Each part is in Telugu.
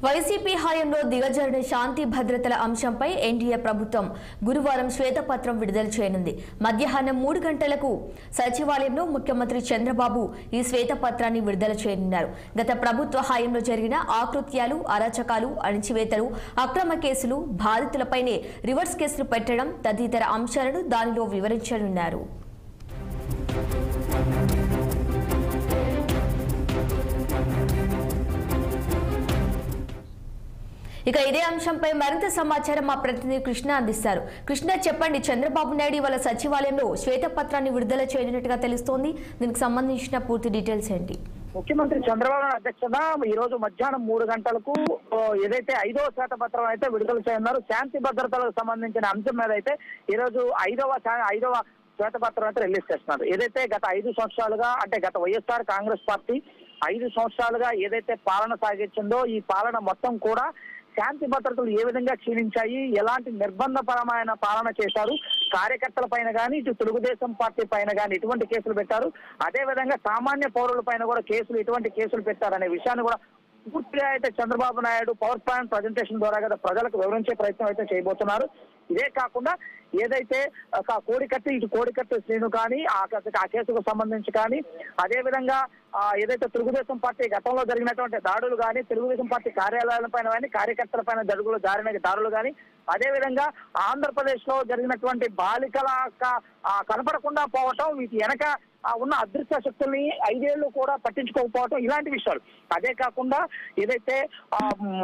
వైసీపీ హయాంలో దిగజారిన శాంతి భద్రతల అంశంపై ఎన్డీఏ ప్రభుత్వం గురువారం శ్వేతపత్రం విడుదల చేయనుంది. మధ్యాహ్నం 3 గంటలకు సచివాలయంలో ముఖ్యమంత్రి చంద్రబాబు ఈ శ్వేతపత్రాన్ని విడుదల చేయనున్నారు. గత ప్రభుత్వ హయాంలో జరిగిన ఆకృత్యాలు, అరాచకాలు, అణిచివేతలు, అక్రమ కేసులు, బాధితులపైనే రివర్స్ కేసులు పెట్టడం తదితర అంశాలను దానిలో వివరించనున్నారు. ఇక ఇదే అంశంపై మరింత సమాచారం మా ప్రతినిధి కృష్ణ అందిస్తారు. కృష్ణ, చెప్పండి, చంద్రబాబు నాయుడు ఇవాళ సచివాలయంలో శ్వేతపత్రాన్ని విడుదల చేయనున్నట్టుగా తెలుస్తోంది. దీనికి సంబంధించిన పూర్తి డీటెయిల్స్ ఏంటి? ముఖ్యమంత్రి చంద్రబాబు నాయుడు అధ్యక్షతన ఈ రోజు మధ్యాహ్నం 3 గంటలకు ఏదైతే 5వ శ్వేతపత్రం అయితే విడుదల చేయనున్నారు. శాంతి భద్రతలకు సంబంధించిన అంశం మీద అయితే ఈ రోజు 5వ శ్వేతపత్రం అయితే రిలీజ్ చేస్తున్నారు. ఏదైతే గత 5 సంవత్సరాలుగా అంటే గత వైఎస్ఆర్ కాంగ్రెస్ పార్టీ 5 సంవత్సరాలుగా ఏదైతే పాలన సాగించిందో ఈ పాలన మొత్తం కూడా శాంతి భద్రతలు ఏ విధంగా క్షీణించాయి, ఎలాంటి నిర్బంధపరమైన పాలన చేశారు, కార్యకర్తల పైన కానీ ఇటు తెలుగుదేశం పార్టీ పైన కానీ ఇటువంటి కేసులు పెట్టారు, అదే విధంగా సామాన్య పౌరుల పైన కూడా ఇటువంటి కేసులు పెట్టారనే విషయాన్ని కూడా పూర్తిగా అయితే Chandrababu Naidu power point presentation ద్వారా కదా ప్రజలకు వివరించే ప్రయత్నం అయితే చేయబోతున్నారు. ఇదే కాకుండా ఏదైతే కోడికత్తి శ్రీను కానీ ఆ కేసుకు సంబంధించి కానీ అదే విధంగా ఏదైతే తెలుగుదేశం పార్టీ గతంలో జరిగినటువంటి దాడులు కానీ తెలుగుదేశం పార్టీ కార్యాలయాల పైన కానీ కార్యకర్తల పైన దాడులు కానీ అదే విధంగా ఆంధ్రప్రదేశ్ లో జరిగినటువంటి బాలికల కనపడకుండా పోవటం, వీటి వెనక ఉన్న అదృశ్య శక్తుల్ని 5 ఏళ్లు కూడా పట్టించుకోకపోవటం, ఇలాంటి విషయాలు. అదే కాకుండా ఏదైతే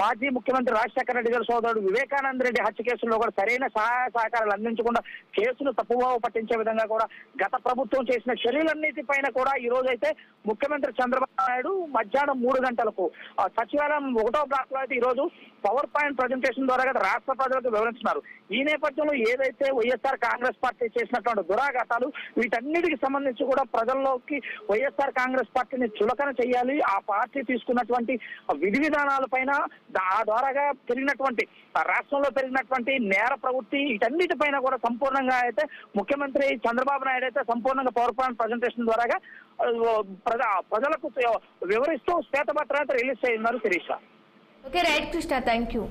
మాజీ ముఖ్యమంత్రి రాజశేఖర రెడ్డి గారి సోదరుడు వివేకానంద రెడ్డి హత్య కేసుల్లో కూడా సరైన సహాయ సహకారాలు అందించకుండా కేసును తప్పుబావ పట్టించే విధంగా కూడా గత ప్రభుత్వం చేసిన చర్యలన్నిటిపైన కూడా ఈ రోజు అయితే ముఖ్యమంత్రి చంద్రబాబు నాయుడు మధ్యాహ్నం 3 గంటలకు సచివాలయం 1వ బ్లాక్ లో అయితే ఈ రోజు పవర్ పాయింట్ ప్రజెంటేషన్ ద్వారా రాష్ట్ర ప్రజలకు వివరించున్నారు. ఈ నేపథ్యంలో ఏదైతే వైఎస్ఆర్ కాంగ్రెస్ పార్టీ చేసినటువంటి దురాఘాతాలు వీటన్నిటికి సంబంధించి కూడా ప్రజల్లోకి వైఎస్ఆర్ కాంగ్రెస్ పార్టీని చులకన చేయాలి, ఆ పార్టీ తీసుకున్నటువంటి విధి విధానాల పైన ఆ ద్వారాగా రాష్ట్రంలో పెరిగినటువంటి నేర ప్రవృత్తి వీటన్నిటిపైన కూడా సంపూర్ణంగా అయితే ముఖ్యమంత్రి చంద్రబాబు నాయుడు అయితే సంపూర్ణంగా పవర్ పాయింట్ ప్రజెంటేషన్ ద్వారాగా ప్రజలకు వివరిస్తూ శ్వేతపత్రాన్ని రిలీజ్ చేయనున్నారు. Sirisha. Okay, right Krishna, thank you.